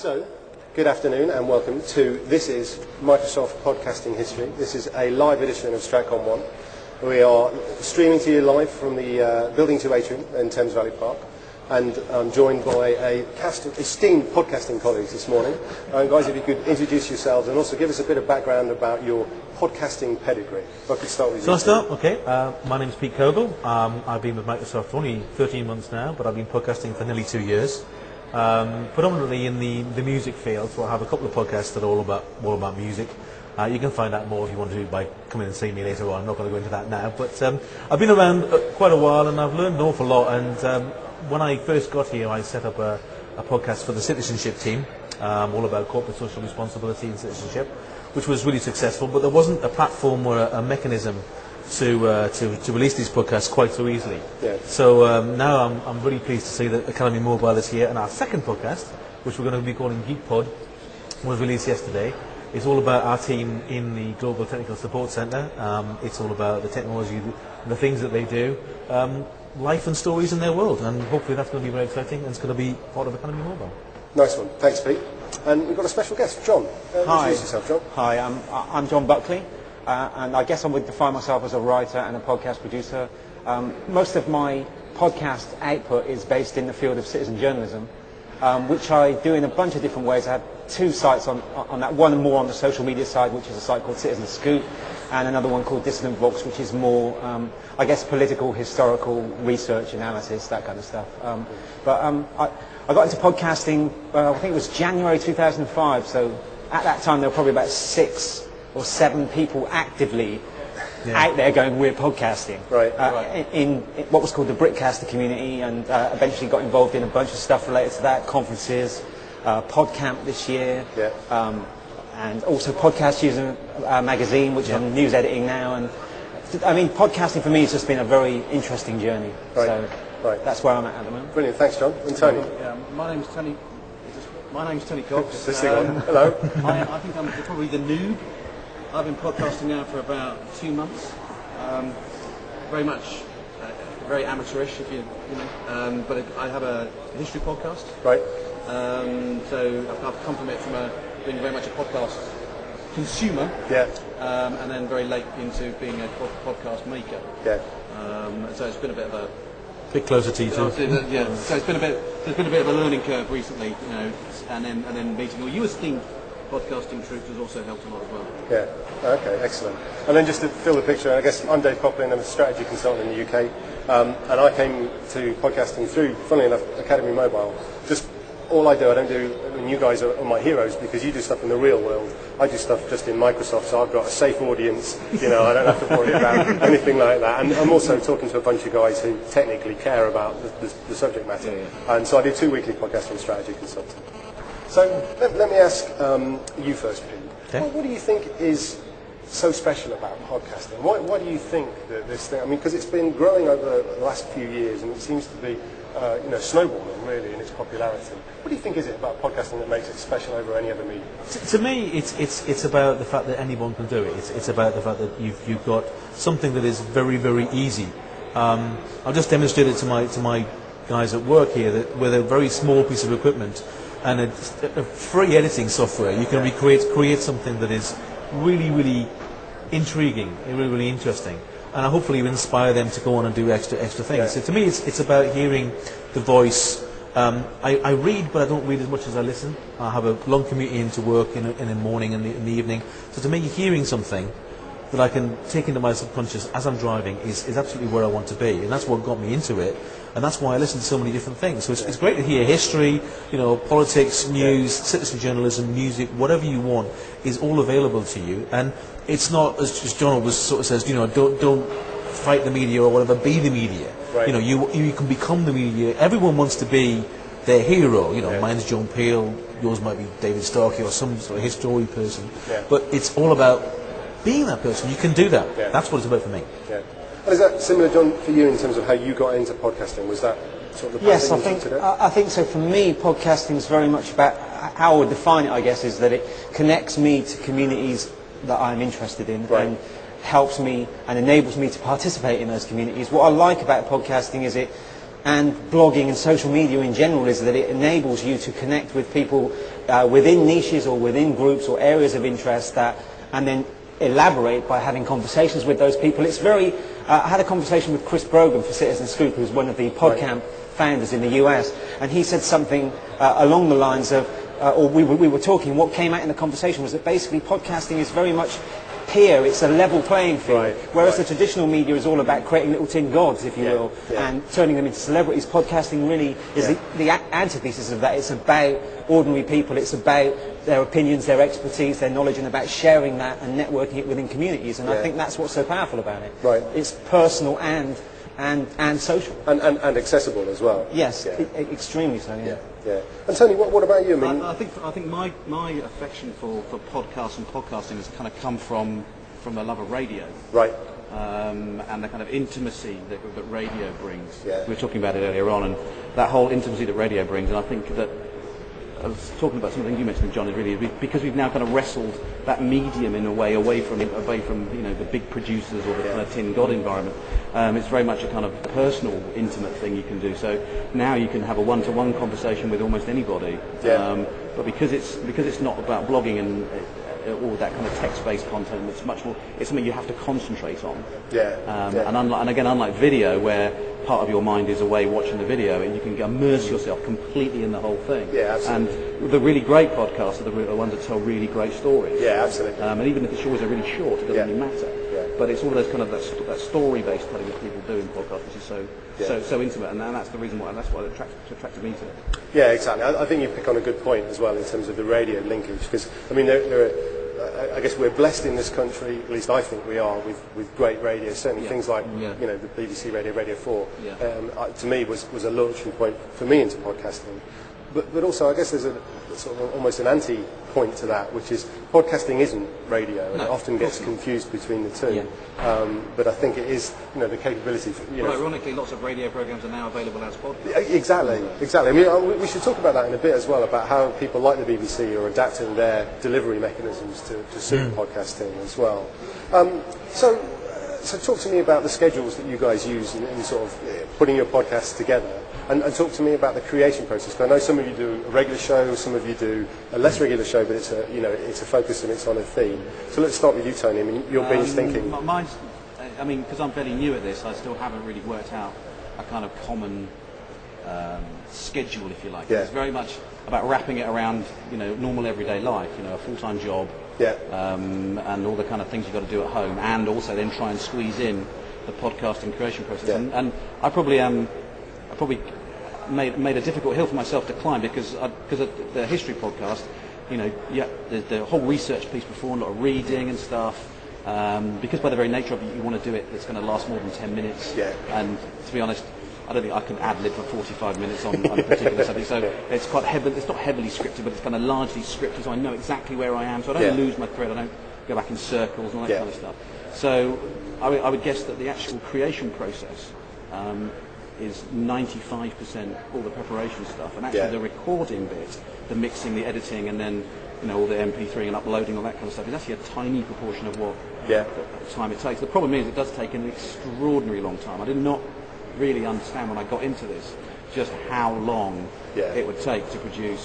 So, good afternoon and welcome to This is Microsoft Podcasting History. This is a live edition of Stratcon 1. We are streaming to you live from the Building 2 atrium in Thames Valley Park, and I'm joined by a cast of esteemed podcasting colleagues this morning. Guys, if you could introduce yourselves and also give us a bit of background about your podcasting pedigree. If I could start with you. So I'll start, okay. My name's Pete Cogle. I've been with Microsoft for only 13 months now, but I've been podcasting for nearly 2 years. Predominantly in the music field, so I have a couple of podcasts that are all about music. You can find out more if you want to by coming and see me later on. I'm not going to go into that now, but I've been around quite a while and I've learned an awful lot. And when I first got here, I set up a podcast for the citizenship team, all about corporate social responsibility and citizenship, which was really successful. But there wasn't a platform or a mechanism to release these podcasts quite so easily. Yeah. So now I'm really pleased to see that Academy Mobile is here, and our second podcast, which we're going to be calling Geek Pod, was released yesterday. It's all about our team in the Global Technical Support Centre. It's all about the technology, the things that they do, life and stories in their world, and hopefully that's going to be very exciting, and it's going to be part of Academy Mobile. Nice one. Thanks, Pete. And we've got a special guest, John. Hi. Introduce yourself, John. Hi, I'm John Buckley. And I guess I would define myself as a writer and a podcast producer. Most of my podcast output is based in the field of citizen journalism, which I do in a bunch of different ways. I have two sites on that, one more on the social media side, which is a site called Citizen Scoop, and another one called Dissident Vox, which is more, I guess, political, historical research, analysis, that kind of stuff. I got into podcasting, I think it was January 2005, so at that time there were probably about 6 or 7 people actively out there going, we're podcasting. In what was called the Britcaster community, and eventually got involved in a bunch of stuff related to that, conferences, PodCamp this year, and also Podcast User magazine, which I'm news editing now. And I mean, podcasting for me has just been a very interesting journey. So that's where I'm at the moment. Brilliant, thanks, John. And Tony? My name's Tony Cox. Hello. I think I'm probably the noob. I've been podcasting now for about 2 months. Very much, very amateurish, if you know. But I have a history podcast. Right. So I've come from it from being very much a podcast consumer. Yeah. And then very late into being a podcast maker. Yeah. So it's been a bit of a bit closer to you too. Yeah. So it's been there's been a bit of a learning curve recently, you know, and then meeting all you esteemed podcasting troops has also helped a lot as well. Yeah, okay, excellent. And then just to fill the picture, I guess I'm Dave Coplin, I'm a strategy consultant in the UK, and I came to podcasting through, funnily enough, Academy Mobile. Just all I don't do, I mean, you guys are my heroes because you do stuff in the real world. I do stuff just in Microsoft, so I've got a safe audience, you know, I don't have to worry about anything like that. And I'm also talking to a bunch of guys who technically care about the subject matter. Yeah. And so I do 2 weekly podcasts on strategy consulting. So let me ask you first, Pete. Okay. What do you think is so special about podcasting? Why do you think that this thing? I mean, because it's been growing over the last few years, and it seems to be, snowballing really in its popularity. What do you think is it about podcasting that makes it special over any other medium? To me, it's about the fact that anyone can do it. It's about the fact that you've got something that is very, very easy. I'll just demonstrate it to my guys at work here that with a very small piece of equipment and a free editing software, you can create something that is really, really intriguing, really, really interesting, and hopefully you inspire them to go on and do extra things. Yeah. So to me, it's about hearing the voice. I read, but I don't read as much as I listen. I have a long commute into work in the morning and in the evening. So to me, hearing something that I can take into my subconscious as I'm driving is absolutely where I want to be, and that's what got me into it. And that's why I listen to so many different things. So it's great to hear history, politics, news, citizen journalism, music, whatever you want is all available to you. And it's not, as John always sort of says, don't fight the media or whatever, be the media. Right. You can become the media. Everyone wants to be their hero. Mine's John Peel, yours might be David Starkey or some sort of history person. Yeah. But it's all about being that person. You can do that. Yeah. That's what it's about for me. Yeah. And is that similar, John, for you in terms of how you got into podcasting? Was that sort of the Yes, I think so. For me, podcasting is very much about, how I would define it, I guess, is that it connects me to communities that I'm interested in, and helps me and enables me to participate in those communities. What I like about podcasting is it and blogging and social media in general is that it enables you to connect with people within niches or within groups or areas of interest and then elaborate by having conversations with those people. It's very. I had a conversation with Chris Brogan for Citizen Scoop, who's one of the PodCamp founders in the US, and he said something along the lines of, or we were talking, what came out in the conversation was that basically podcasting is very much peer, it's a level playing field, whereas the traditional media is all about creating little tin gods, if you will, and turning them into celebrities. Podcasting really is the antithesis of that. It's about ordinary people, it's about their opinions, their expertise, their knowledge, and about sharing that and networking it within communities, and I think that's what's so powerful about it. It's personal and social. And accessible as well. Yes, extremely so, Yeah. And Tony, what about you? I think my affection for podcasts and podcasting has kind of come from the love of radio. Right. And the kind of intimacy that radio brings. Yeah. We were talking about it earlier on, and that whole intimacy that radio brings, and I think that I was talking about something you mentioned, John, is really because we've now kind of wrestled that medium in a way away from the big producers or the kind of tin god environment. It's very much a kind of personal, intimate thing you can do. So now you can have a one-to-one conversation with almost anybody. But because it's not about blogging and all that kind of text-based content, it's much more. It's something you have to concentrate on. And unlike video, where part of your mind is away watching the video, and you can immerse yourself completely in the whole thing. Yeah, absolutely. And the really great podcasts are the ones that tell really great stories. Yeah, absolutely. And even if the stories are really short, it doesn't really matter. But it's all those kind of that story-based telling that people do in podcasts, which is so intimate, and that's the reason why. That's what attracted me to it. Yeah, exactly. I think you pick on a good point as well in terms of the radio linkage, because I mean, I guess we're blessed in this country. At least I think we are with great radio. Certainly things like the BBC Radio, Radio 4, to me was a launching point for me into podcasting. But also, I guess there's a sort of almost an anti-point to that, which is podcasting isn't radio, and it often gets confused between the two. But I think it is, the capability. Ironically, lots of radio programs are now available as podcasts. Exactly. I mean, we should talk about that in a bit as well, about how people like the BBC are adapting their delivery mechanisms to suit podcasting as well. So talk to me about the schedules that you guys use in sort of putting your podcasts together. And talk to me about the creation process. I know some of you do a regular show, some of you do a less regular show, but it's a focus and it's on a theme. So let's start with you, Tony. I mean, your binge thinking. Mine's, because I'm fairly new at this, I still haven't really worked out a kind of common schedule, if you like. It's very much about wrapping it around, normal everyday life. A full-time job, and all the kind of things you've got to do at home, and also then try and squeeze in the podcasting creation process. And I probably made a difficult hill for myself to climb because of the history podcast, there's the whole research piece before, a lot of reading and stuff. Because by the very nature of it, you want to do it that's going to last more than 10 minutes. And to be honest, I don't think I can ad-lib for 45 minutes on a particular subject. So it's quite heavy. It's not heavily scripted, but it's kind of largely scripted, so I know exactly where I am. So I don't lose my thread. I don't go back in circles and all that kind of stuff. So I would guess that the actual creation process is 95% all the preparation stuff, and actually the recording bit, the mixing, the editing, and then all the MP3 and uploading, all that kind of stuff is actually a tiny proportion of what time it takes. The problem is it does take an extraordinarily long time. I did not really understand when I got into this just how long it would take to produce